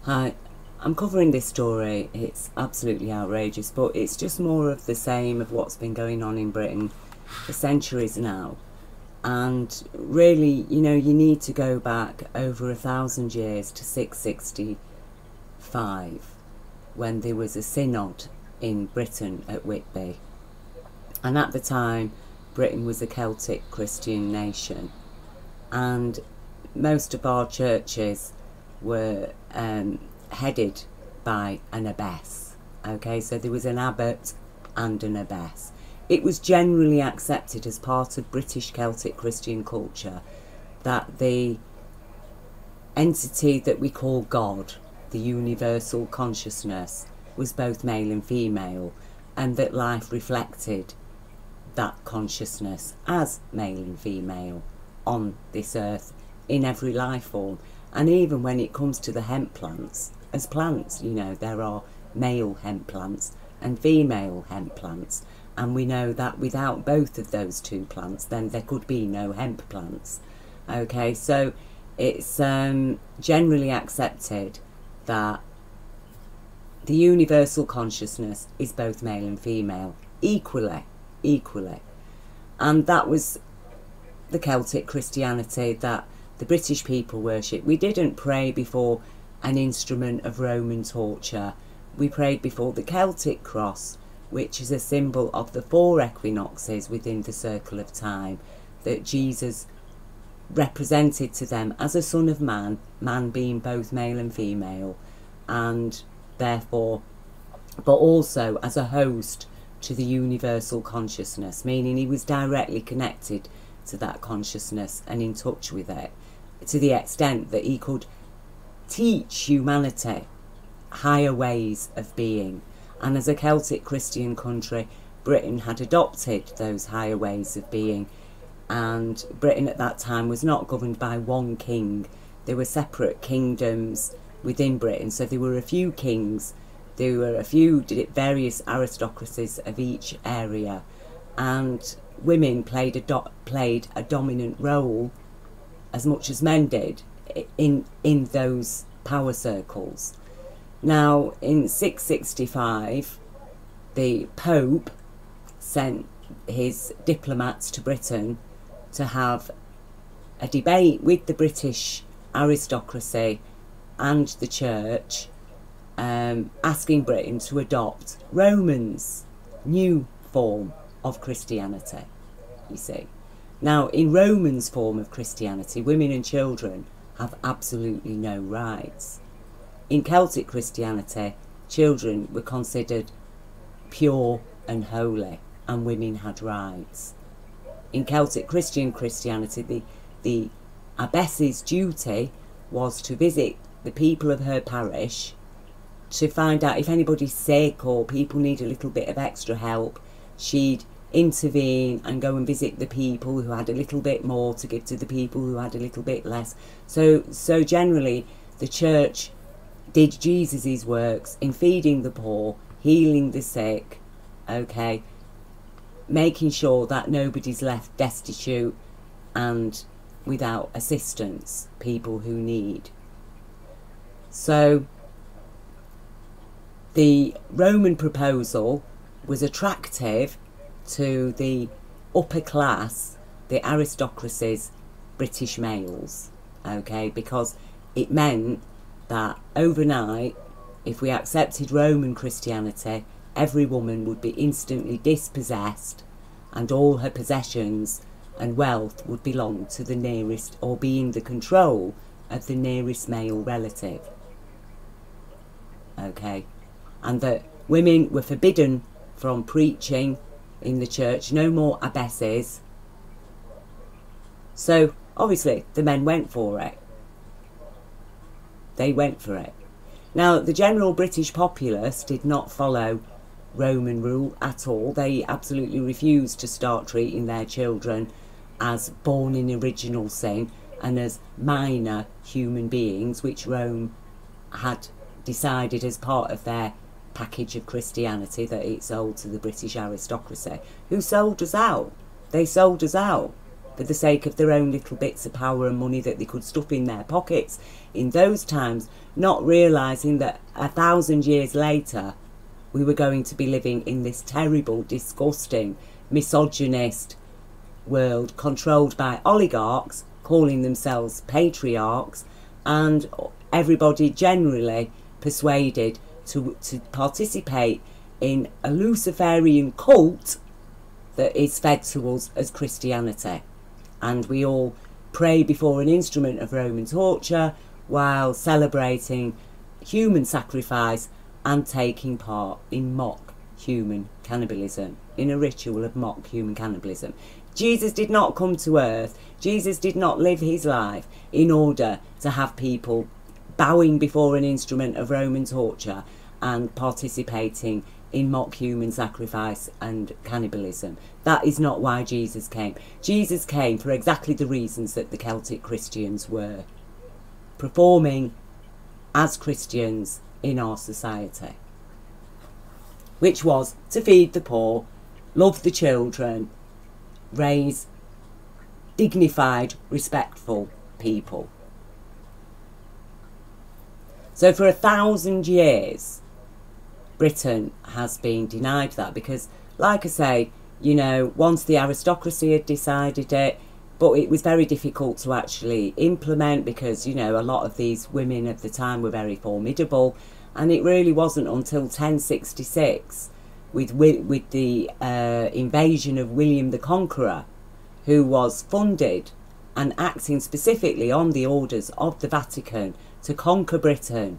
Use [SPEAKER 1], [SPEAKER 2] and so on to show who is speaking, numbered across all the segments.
[SPEAKER 1] Hi, I'm covering this story. It's absolutely outrageous, but it's just more of the same of what's been going on in Britain for centuries now. And really, you need to go back over 1,000 years to 665, when there was a synod in Britain at Whitby. And at the time, Britain was a Celtic Christian nation, and most of our churches were headed by an abbess. Okay, so there was an abbot and an abbess. It was generally accepted as part of British Celtic Christian culture that the entity that we call God, the universal consciousness, was both male and female, and that life reflected that consciousness as male and female on this earth in every life form. And even when it comes to the hemp plants, as plants, there are male hemp plants and female hemp plants, and we know that without both of those two plants, then there could be no hemp plants. Okay, so it's generally accepted that the universal consciousness is both male and female, equally. And that was the Celtic Christianity that the British people worship. We didn't pray before an instrument of Roman torture. We prayed before the Celtic cross, which is a symbol of the 4 equinoxes within the circle of time that Jesus represented to them as a son of man, man being both male and female, and therefore, but also as a host to the universal consciousness, meaning he was directly connected to that consciousness and in touch with it, to the extent that he could teach humanity higher ways of being. And as a Celtic Christian country, Britain had adopted those higher ways of being, and Britain at that time was not governed by one king. There were separate kingdoms within Britain, so there were a few kings, there were a few various aristocracies of each area, and women played a dominant role as much as men did in those power circles. Now, in 665, the Pope sent his diplomats to Britain to have a debate with the British aristocracy and the church, asking Britain to adopt Romans' new form of Christianity, you see. Now, in Romans' form of Christianity, women and children have absolutely no rights. In Celtic Christianity, children were considered pure and holy, and women had rights. In Celtic Christian Christianity, the abbess's duty was to visit the people of her parish to find out if anybody's sick or people need a little bit of extra help. She'd intervene and go and visit the people who had a little bit more to give to the people who had a little bit less. So generally, the church did Jesus's works in feeding the poor, healing the sick, okay, making sure that nobody's left destitute and without assistance, people who need. So the Roman proposal was attractive to the upper class, the aristocracy's British males, okay, because it meant that overnight, if we accepted Roman Christianity, every woman would be instantly dispossessed and all her possessions and wealth would belong to the nearest, or be in the control of the nearest male relative. Okay, and that women were forbidden from preaching in the church, no more abbesses. So obviously the men went for it. They went for it. Now, the general British populace did not follow Roman rule at all. They absolutely refused to start treating their children as born in original sin and as minor human beings, which Rome had decided as part of their package of Christianity that it sold to the British aristocracy, who sold us out. They sold us out. for the sake of their own little bits of power and money that they could stuff in their pockets in those times, not realising that 1,000 years later we were going to be living in this terrible, disgusting, misogynist world controlled by oligarchs calling themselves patriarchs, and everybody generally persuaded to participate in a Luciferian cult that is fed to us as Christianity. And we all pray before an instrument of Roman torture while celebrating human sacrifice and taking part in mock human cannibalism, in a ritual of mock human cannibalism. Jesus did not come to earth, Jesus did not live his life in order to have people bowing before an instrument of Roman torture and participating in mock human sacrifice and cannibalism. That is not why Jesus came. Jesus came for exactly the reasons that the Celtic Christians were performing as Christians in our society, which was to feed the poor, love the children, raise dignified, respectful people. So for 1,000 years, Britain has been denied that because, like I say, you know, once the aristocracy had decided it, but it was very difficult to actually implement because, you know, a lot of these women of the time were very formidable, and it really wasn't until 1066 with the invasion of William the Conqueror, who was funded and acting specifically on the orders of the Vatican to conquer Britain.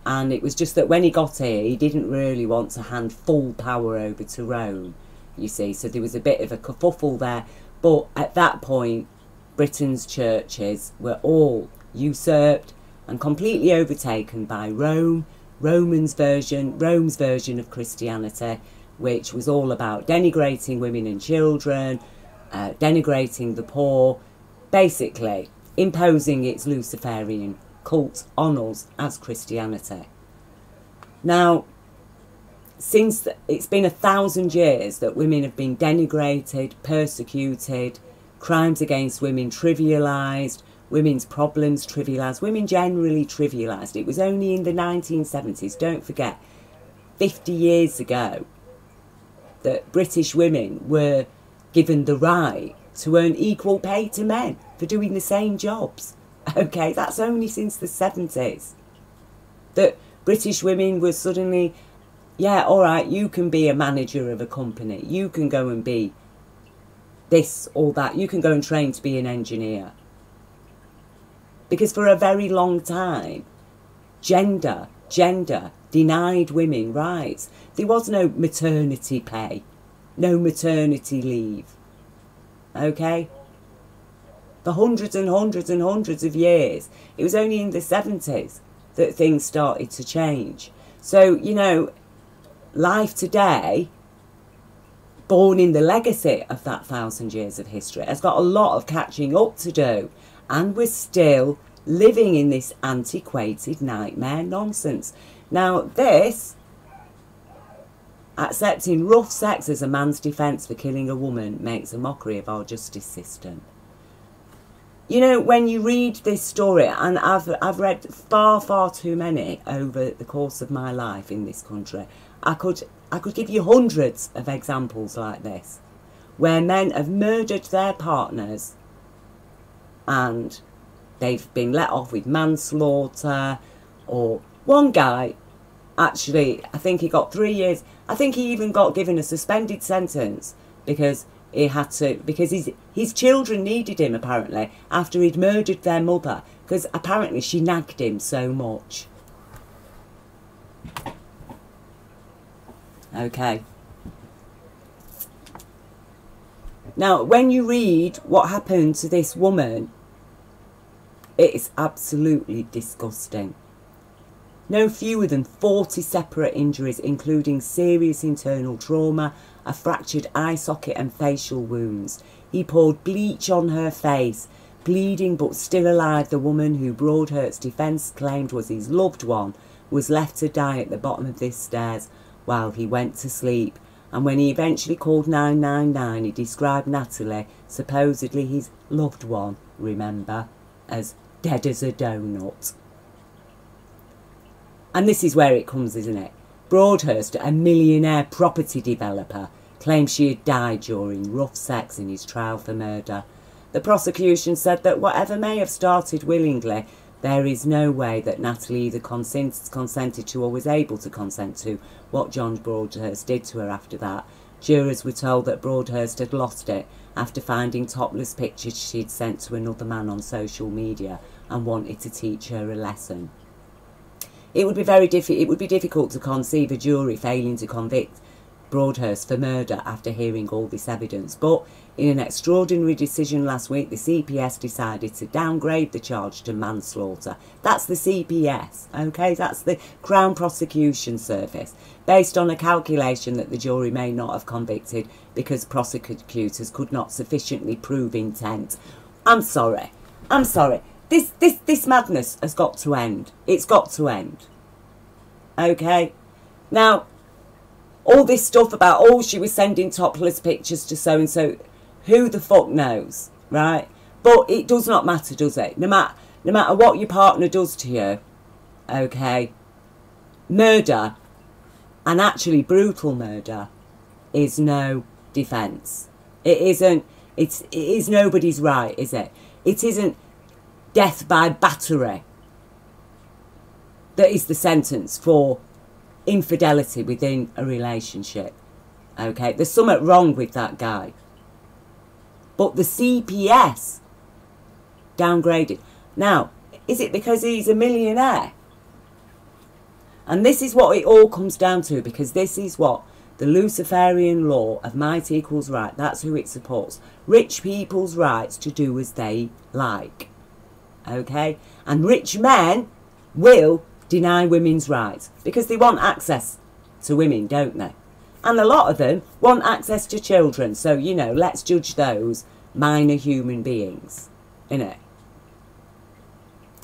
[SPEAKER 1] And it was just that when he got here, he didn't really want to hand full power over to Rome, you see. So there was a bit of a kerfuffle there. But at that point, Britain's churches were all usurped and completely overtaken by Rome, Rome's version of Christianity, which was all about denigrating women and children, denigrating the poor, basically imposing its Luciferian cult on us as Christianity. Now, since it's been 1,000 years that women have been denigrated, persecuted, crimes against women trivialised, women's problems trivialised, women generally trivialised. It was only in the 1970s, don't forget, 50 years ago, that British women were given the right to earn equal pay to men for doing the same jobs. Okay, that's only since the 70s that British women were suddenly, yeah, all right, you can be a manager of a company, you can go and be this or that, you can go and train to be an engineer. Because for a very long time, gender denied women rights. There was no maternity pay, no maternity leave. Okay? For hundreds and hundreds and hundreds of years. It was only in the 70s that things started to change. So, you know, life today, born in the legacy of that 1,000 years of history, has got a lot of catching up to do. And we're still living in this antiquated nightmare nonsense. Now, this, accepting rough sex as a man's defence for killing a woman, makes a mockery of our justice system. You know, when you read this story, and I've read far too many over the course of my life in this country, I could give you hundreds of examples like this, where men have murdered their partners and they've been let off with manslaughter. Or one guy, actually, I think he got 3 years. I think he even got given a suspended sentence because he had to, because his children needed him, apparently, after he'd murdered their mother, because apparently she nagged him so much. Okay. Now, when you read what happened to this woman, it is absolutely disgusting. No fewer than 40 separate injuries, including serious internal trauma, a fractured eye socket and facial wounds. He poured bleach on her face. Bleeding but still alive, the woman who Broadhurst's defence claimed was his loved one was left to die at the bottom of this stairs while he went to sleep And when he eventually called 999, he described Natalie, supposedly his loved one, remember, as dead as a donut. And this is where it comes, isn't it? Broadhurst, a millionaire property developer, claimed she had died during rough sex in his trial for murder. The prosecution said that whatever may have started willingly, there is no way that Natalie either consented to or was able to consent to what John Broadhurst did to her after that. Jurors were told that Broadhurst had lost it after finding topless pictures she'd sent to another man on social media and wanted to teach her a lesson. It would be difficult to conceive a jury failing to convict Broadhurst for murder after hearing all this evidence, but in an extraordinary decision last week, the CPS decided to downgrade the charge to manslaughter. That's the CPS, okay? That's the Crown Prosecution Service, based on a calculation that the jury may not have convicted because prosecutors could not sufficiently prove intent. I'm sorry. This madness has got to end. It's got to end. Okay? Now, all this stuff about, oh, she was sending topless pictures to so-and-so, who the fuck knows, right? But it does not matter, does it? No matter what your partner does to you, okay, murder, and actually brutal murder, is no defence. It is nobody's right, is it? It isn't death by battery that is the sentence for infidelity within a relationship. Okay, there's something wrong with that guy. But the CPS downgraded. Now, is it because he's a millionaire? And this is what it all comes down to, because this is what the Luciferian law of might equals right, that's who it supports. Rich people's rights to do as they like. Okay? And rich men will deny women's rights because they want access to women, don't they? And a lot of them want access to children. So, you know, let's judge those minor human beings, innit?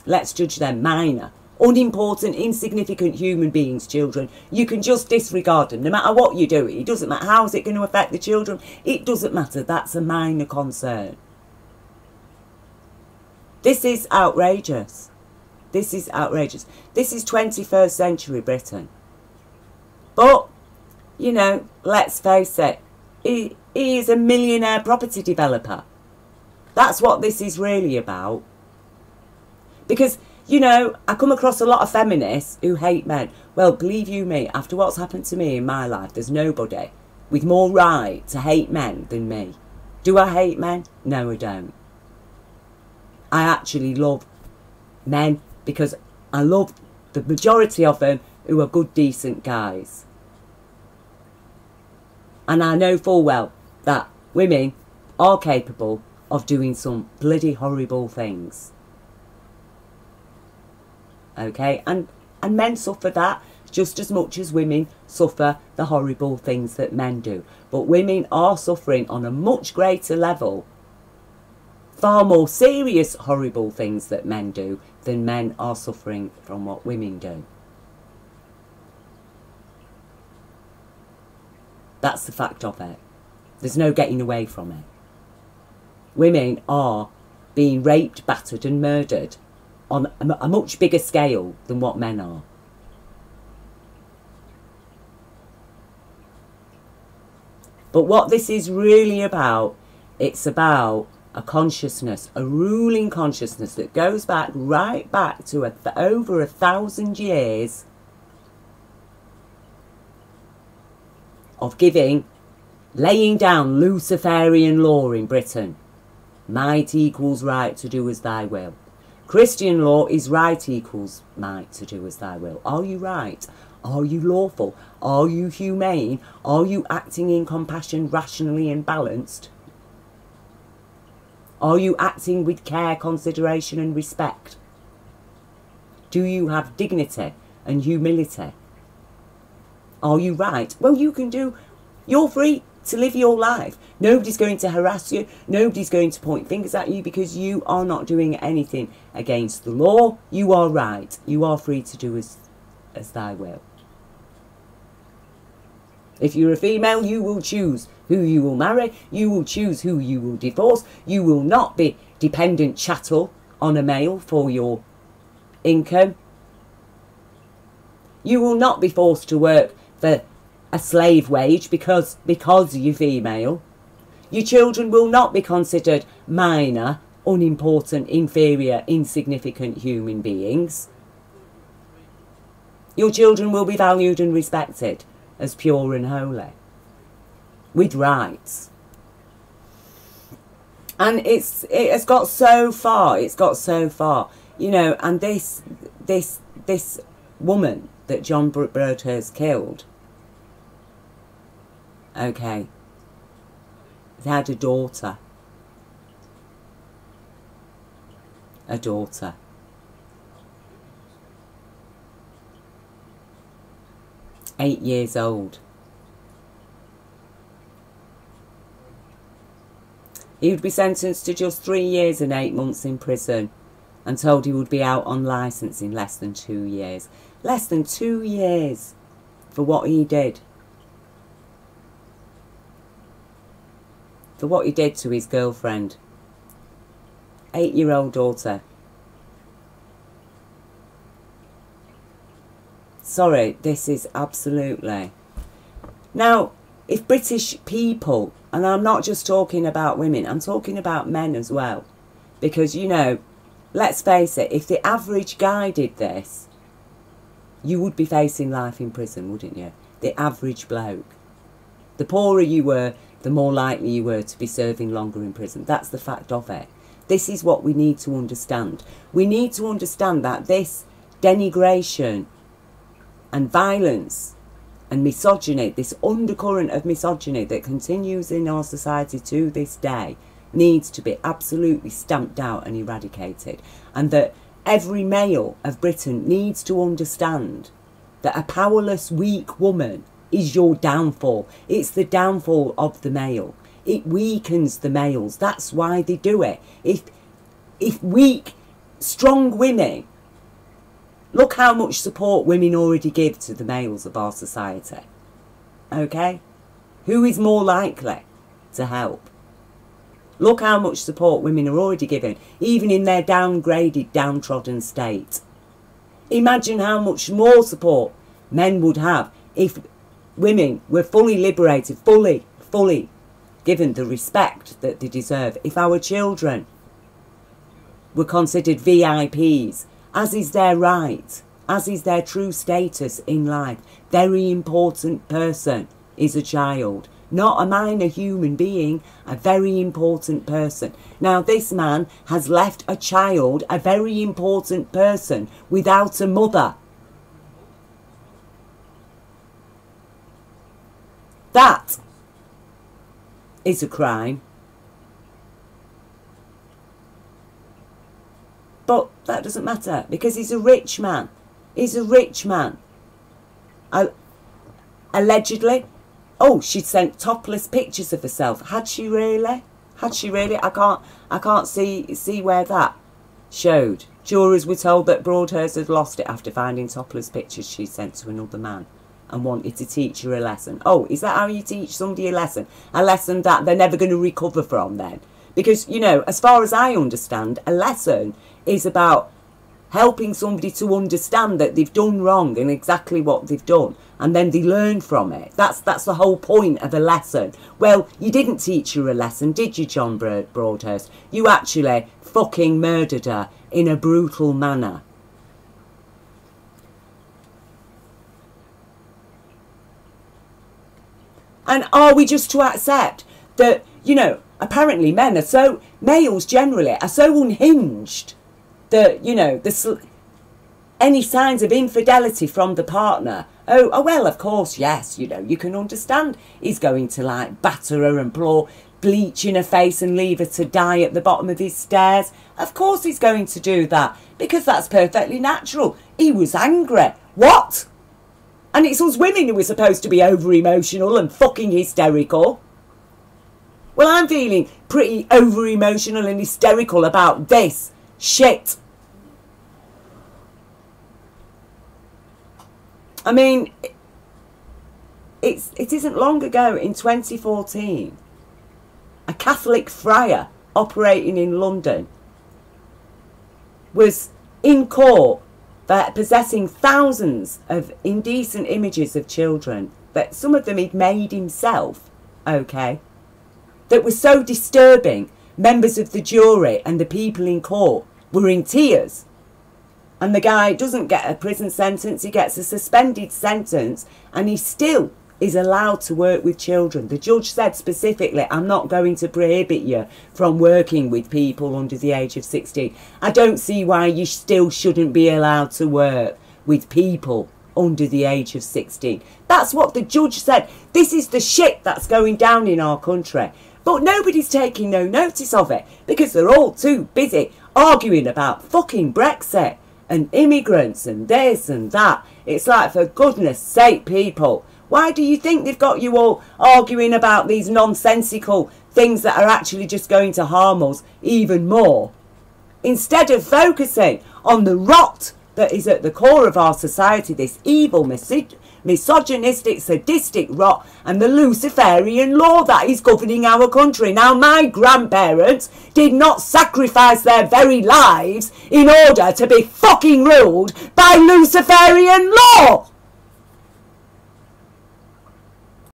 [SPEAKER 1] Let's judge them minor, unimportant, insignificant human beings, children. You can just disregard them no matter what you do. It doesn't matter. How is it going to affect the children? It doesn't matter. That's a minor concern. This is outrageous. This is outrageous. This is 21st century Britain. But, you know, let's face it, he is a millionaire property developer. That's what this is really about. Because, you know, I come across a lot of feminists who hate men. Well, believe you me, after what's happened to me in my life, there's nobody with more right to hate men than me. Do I hate men? No, I don't. I actually love men because I love the majority of them who are good, decent guys. And I know full well that women are capable of doing some bloody horrible things. Okay? And men suffer that just as much as women suffer the horrible things that men do. But women are suffering on a much greater level, far more serious horrible things that men do than men are suffering from what women do. That's the fact of it. There's no getting away from it. Women are being raped, battered and murdered on a much bigger scale than what men are. But what this is really about, it's about a consciousness, a ruling consciousness that goes back, right back to over 1,000 years of laying down Luciferian law in Britain. Might equals right to do as thy will. Christian law is right equals might to do as thy will. Are you right? Are you lawful? Are you humane? Are you acting in compassion, rationally and balanced? Are you acting with care, consideration and respect? Do you have dignity and humility? Are you right? Well, you're free to live your life. Nobody's going to harass you. Nobody's going to point fingers at you because you are not doing anything against the law. You are right. You are free to do as thy will. If you're a female, you will choose who you will marry. You will choose who you will divorce. You will not be dependent chattel on a male for your income. You will not be forced to work for a slave wage because you're female. Your children will not be considered minor, unimportant, inferior, insignificant human beings. Your children will be valued and respected as pure and holy, with rights. And it has got so far, you know, and this woman that John Broadhurst killed, okay, they had a daughter. A daughter. 8 years old. He would be sentenced to just 3 years and 8 months in prison and told he would be out on licence in less than 2 years. Less than 2 years for what he did. For what he did to his girlfriend. 8-year-old daughter. Sorry, this is absolutely... Now, if British people, and I'm not just talking about women, I'm talking about men as well. Because, you know, let's face it, if the average guy did this, you would be facing life in prison, wouldn't you? The average bloke. The poorer you were, the more likely you were to be serving longer in prison. That's the fact of it. This is what we need to understand. We need to understand that this denigration and violence and misogyny, this undercurrent of misogyny that continues in our society to this day, needs to be absolutely stamped out and eradicated. And that every male of Britain needs to understand that a powerless, weak woman is your downfall. It's the downfall of the male. It weakens the males. That's why they do it. If weak, strong women... Look how much support women already give to the males of our society. Okay? Who is more likely to help? Look how much support women are already giving, even in their downgraded, downtrodden state. Imagine how much more support men would have if women were fully liberated, fully given the respect that they deserve. If our children were considered VIPs, as is their right, as is their true status in life. Very important person is a child. Not a minor human being, a very important person. Now this man has left a child, a very important person, without a mother. That is a crime. But that doesn't matter, because he's a rich man. He's a rich man. Allegedly. Oh, she'd sent topless pictures of herself. Had she really? Had she really? I can't see where that showed. Jurors were told that Broadhurst had lost it after finding topless pictures she sent to another man and wanted to teach her a lesson. Oh, is that how you teach somebody a lesson? A lesson that they're never going to recover from then? Because, you know, as far as I understand, a lesson is about helping somebody to understand that they've done wrong and exactly what they've done, and then they learn from it. That's the whole point of a lesson. Well, you didn't teach her a lesson, did you, John Broadhurst? You actually fucking murdered her in a brutal manner. And are we just to accept that, you know, apparently males generally are so unhinged that, you know, any signs of infidelity from the partner, oh well, of course, yes, you know, you can understand he's going to like batter her and pour bleach in her face and leave her to die at the bottom of his stairs. Of course he's going to do that, because that's perfectly natural. He was angry. What? And it's us women who are supposed to be over-emotional and fucking hysterical. Well, I'm feeling pretty over-emotional and hysterical about this shit. I mean, it isn't long ago, in 2014, a Catholic friar operating in London was in court for possessing thousands of indecent images of children, that some of them he'd made himself, okay, that was so disturbing, members of the jury and the people in court were in tears. And the guy doesn't get a prison sentence, he gets a suspended sentence, and he still is allowed to work with children. The judge said specifically, I'm not going to prohibit you from working with people under the age of 16. I don't see why you still shouldn't be allowed to work with people under the age of 16. That's what the judge said. This is the shit that's going down in our country. But nobody's taking no notice of it, because they're all too busy arguing about fucking Brexit and immigrants and this and that. It's like, for goodness sake, people, why do you think they've got you all arguing about these nonsensical things that are actually just going to harm us even more, instead of focusing on the rot that is at the core of our society, this evil, misogynistic, sadistic rot, and the Luciferian law that is governing our country. Now, my grandparents did not sacrifice their very lives in order to be fucking ruled by Luciferian law.